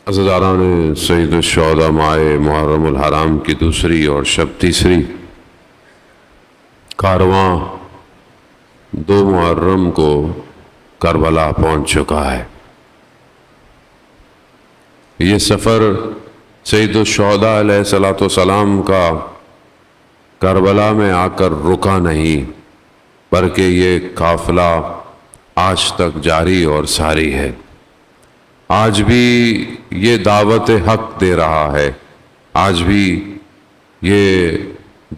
عزاداران سید الشہداء ماہ محرم الحرام کی دوسری اور شب تیسری کارواں 2 محرم کو کربلا پہنچ چکا ہے۔ یہ سفر سید الشہداء علیہ الصلوۃ والسلام کا کربلا میں آ کر رکا نہیں، بلکہ یہ قافلہ آج تک جاری اور ساری ہے۔ آج بھی یہ دعوت حق دے رہا ہے، آج بھی یہ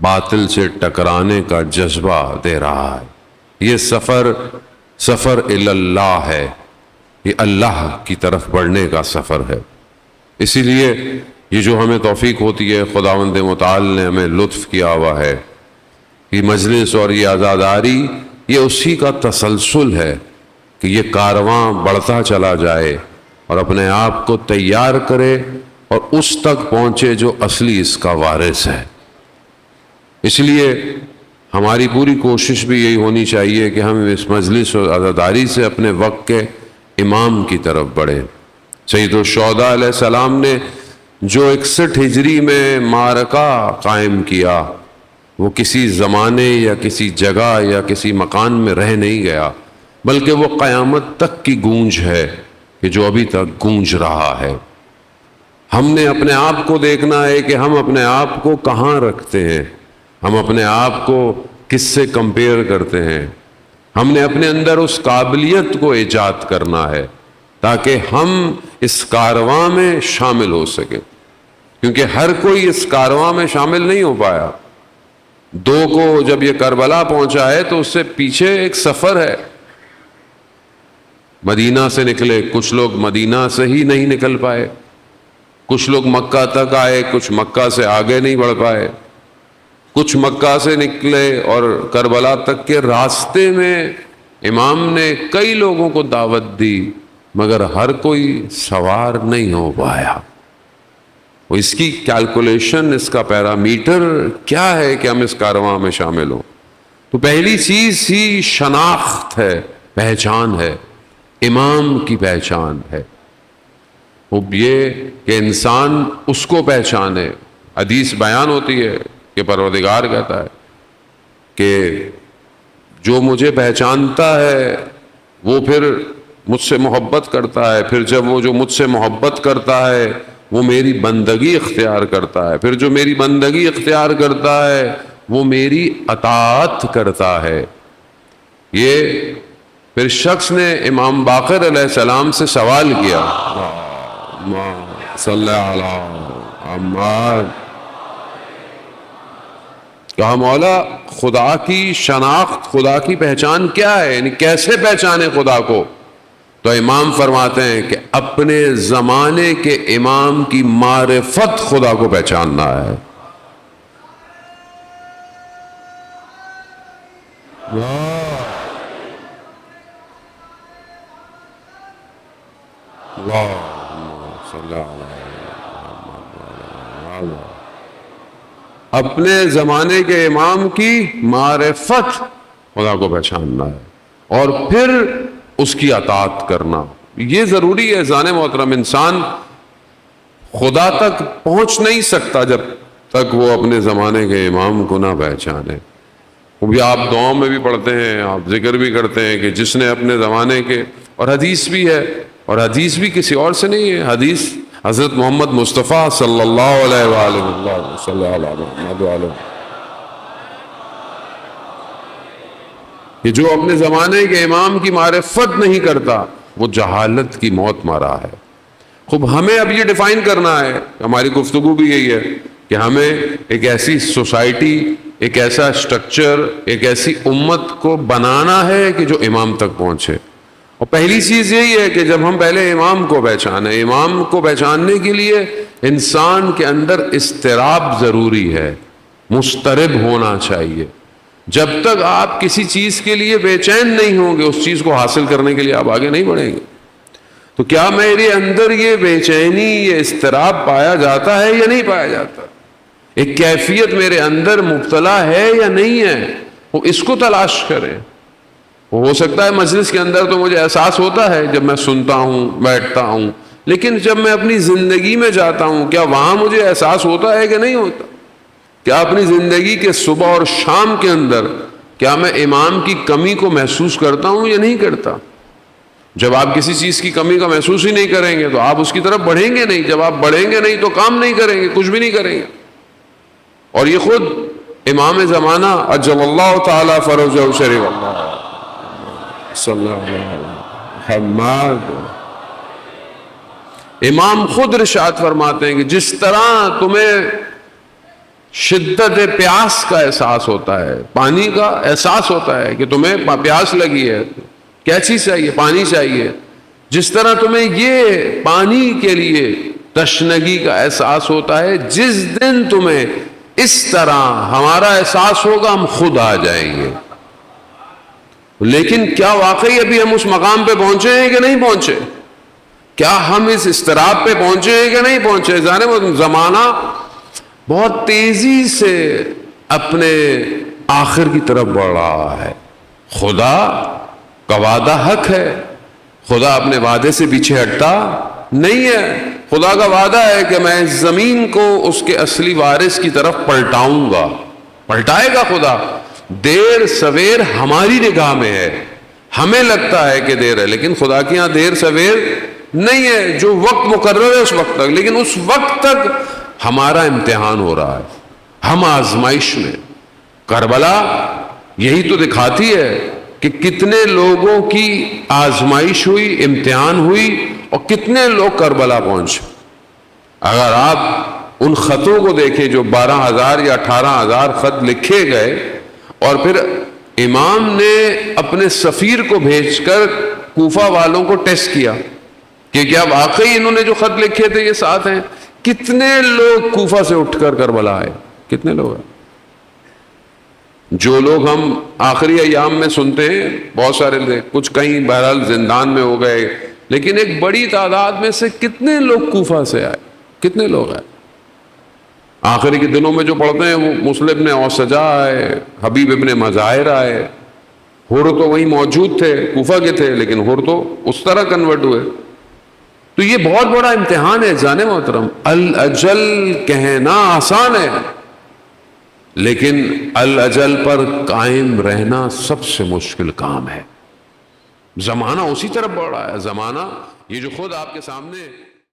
باطل سے ٹکرانے کا جذبہ دے رہا ہے۔ یہ سفر الی اللہ ہے، یہ اللہ کی طرف بڑھنے کا سفر ہے۔ اسی لیے یہ جو ہمیں توفیق ہوتی ہے، خداوند متعال نے ہمیں لطف کیا ہوا ہے، یہ مجلس اور یہ عزاداری یہ اسی کا تسلسل ہے کہ یہ کارواں بڑھتا چلا جائے اور اپنے آپ کو تیار کرے اور اس تک پہنچے جو اصلی اس کا وارث ہے۔ اس لیے ہماری پوری کوشش بھی یہی ہونی چاہیے کہ ہم اس مجلس اور عزاداری سے اپنے وقت کے امام کی طرف بڑھیں۔ سید الشہداء علیہ السلام نے جو 61 ہجری میں معرکہ قائم کیا، وہ کسی زمانے یا کسی جگہ یا کسی مکان میں رہ نہیں گیا، بلکہ وہ قیامت تک کی گونج ہے کہ جو ابھی تک گونج رہا ہے۔ ہم نے اپنے آپ کو دیکھنا ہے کہ ہم اپنے آپ کو کہاں رکھتے ہیں، ہم اپنے آپ کو کس سے کمپیئر کرتے ہیں۔ ہم نے اپنے اندر اس قابلیت کو ایجاد کرنا ہے تاکہ ہم اس کارواں میں شامل ہو سکیں، کیونکہ ہر کوئی اس کارواں میں شامل نہیں ہو پایا۔ 2 کو جب یہ کربلا پہنچا ہے تو اس سے پیچھے ایک سفر ہے۔ مدینہ سے نکلے، کچھ لوگ مدینہ سے ہی نہیں نکل پائے، کچھ لوگ مکہ تک آئے، کچھ مکہ سے آگے نہیں بڑھ پائے، کچھ مکہ سے نکلے اور کربلا تک کے راستے میں امام نے کئی لوگوں کو دعوت دی، مگر ہر کوئی سوار نہیں ہو پایا۔ وہ اس کی کیلکولیشن، اس کا پیرامیٹر کیا ہے کہ ہم اس کارواں میں شامل ہوں؟ تو پہلی چیز ہی شناخت ہے، پہچان ہے، امام کی پہچان ہے۔ وہ یہ کہ انسان اس کو پہچانے۔ حدیث بیان ہوتی ہے کہ پروردگار کہتا ہے کہ جو مجھے پہچانتا ہے وہ پھر مجھ سے محبت کرتا ہے، پھر جب وہ جو مجھ سے محبت کرتا ہے وہ میری بندگی اختیار کرتا ہے، پھر جو میری بندگی اختیار کرتا ہے وہ میری اطاعت کرتا ہے۔ یہ پھر شخص نے امام باقر علیہ السلام سے سوال کیا، صلی علی محمد، کہا مولا خدا کی شناخت، خدا کی پہچان کیا ہے، یعنی کیسے پہچانے خدا کو؟ تو امام فرماتے ہیں کہ اپنے زمانے کے امام کی معرفت خدا کو پہچاننا ہے۔ اپنے زمانے کے امام کی معرفت خدا کو پہچاننا ہے اور پھر اس کی اطاعت کرنا۔ یہ ضروری ہے ذہن محترم۔ انسان خدا تک پہنچ نہیں سکتا جب تک وہ اپنے زمانے کے امام کو نہ پہچانے۔ وہ بھی آپ دعاؤں میں بھی پڑھتے ہیں، آپ ذکر بھی کرتے ہیں کہ جس نے اپنے زمانے کے، اور حدیث بھی ہے، اور حدیث بھی کسی اور سے نہیں ہے، حدیث حضرت محمد مصطفیٰ صلی اللہ علیہ وآلہ صلی اللہ علیہ کہ جو اپنے زمانے کے امام کی معرفت نہیں کرتا وہ جہالت کی موت مرا ہے۔ خوب ہمیں اب یہ ڈیفائن کرنا ہے، ہماری گفتگو بھی یہی ہے کہ ہمیں ایک ایسی سوسائٹی، ایک ایسا سٹرکچر، ایک ایسی امت کو بنانا ہے کہ جو امام تک پہنچے۔ اور پہلی چیز یہی ہے کہ جب ہم پہلے امام کو پہچانیں، امام کو پہچاننے کے لیے انسان کے اندر اضطراب ضروری ہے، مضطرب ہونا چاہیے۔ جب تک آپ کسی چیز کے لیے بے چین نہیں ہوں گے، اس چیز کو حاصل کرنے کے لیے آپ آگے نہیں بڑھیں گے۔ تو کیا میرے اندر یہ بے چینی، یہ اضطراب پایا جاتا ہے یا نہیں پایا جاتا؟ ایک کیفیت میرے اندر مبتلا ہے یا نہیں ہے؟ وہ اس کو تلاش کریں۔ ہو سکتا ہے مجلس کے اندر تو مجھے احساس ہوتا ہے جب میں سنتا ہوں، بیٹھتا ہوں، لیکن جب میں اپنی زندگی میں جاتا ہوں کیا وہاں مجھے احساس ہوتا ہے کہ نہیں ہوتا؟ کیا اپنی زندگی کے صبح اور شام کے اندر کیا میں امام کی کمی کو محسوس کرتا ہوں یا نہیں کرتا؟ جب آپ کسی چیز کی کمی کا محسوس ہی نہیں کریں گے تو آپ اس کی طرف بڑھیں گے نہیں. جب آپ بڑھیں گے نہیں تو کام نہیں کریں گے, کچھ بھی نہیں کریں گے. اور یہ خود امام زمانہ عجل اللہ تعالی فرجہ شریف صلی اللہ علیہ وسلم امام خود ارشاد فرماتے ہیں کہ جس طرح تمہیں شدت پیاس کا احساس ہوتا ہے, پانی کا احساس ہوتا ہے کہ تمہیں پیاس لگی ہے, کیا چیز چاہیے؟ پانی چاہیے. جس طرح تمہیں یہ پانی کے لیے تشنگی کا احساس ہوتا ہے, جس دن تمہیں اس طرح ہمارا احساس ہوگا ہم خود آ جائیں گے. لیکن کیا واقعی ابھی ہم اس مقام پہ پہنچے ہیں کہ نہیں پہنچے؟ کیا ہم اس اضطراب پہ پہنچے ہیں کہ نہیں پہنچے؟ زمانہ بہت تیزی سے اپنے آخر کی طرف بڑھ رہا ہے. خدا کا وعدہ حق ہے, خدا اپنے وعدے سے پیچھے ہٹتا نہیں ہے. خدا کا وعدہ ہے کہ میں اس زمین کو اس کے اصلی وارث کی طرف پلٹاؤں گا. پلٹائے گا خدا. دیر سویر ہماری نگاہ میں ہے, ہمیں لگتا ہے کہ دیر ہے, لیکن خدا کے یہاں دیر سویر نہیں ہے. جو وقت مقرر ہے اس وقت تک, لیکن اس وقت تک ہمارا امتحان ہو رہا ہے, ہم آزمائش میں. کربلا یہی تو دکھاتی ہے کہ کتنے لوگوں کی آزمائش ہوئی, امتحان ہوئی, اور کتنے لوگ کربلا پہنچے. اگر آپ ان خطوں کو دیکھیں جو 12,000 یا 18,000 خط لکھے گئے, اور پھر امام نے اپنے سفیر کو بھیج کر کوفہ والوں کو ٹیسٹ کیا کہ کیا واقعی انہوں نے جو خط لکھے تھے یہ ساتھ ہیں. کتنے لوگ کوفہ سے اٹھ کر کربلا آئے, کتنے لوگ ہیں. جو لوگ ہم آخری ایام میں سنتے ہیں بہت سارے تھے, کچھ کہیں بہرحال زندان میں ہو گئے, لیکن ایک بڑی تعداد میں سے کتنے لوگ کوفہ سے آئے, کتنے لوگ آئے. آخری کے دنوں میں جو پڑھتے ہیں وہ مسلم ابن اوسجا آئے, حبیب ابن مظاہر آئے. ہر تو وہیں موجود تھے, کوفہ کے تھے, لیکن ہر تو اس طرح کنورٹ ہوئے. تو یہ بہت بڑا امتحان ہے جان محترم. الاجل کہنا آسان ہے, لیکن الاجل پر قائم رہنا سب سے مشکل کام ہے. زمانہ اسی طرف بڑھ رہا ہے. زمانہ یہ جو خود آپ کے سامنے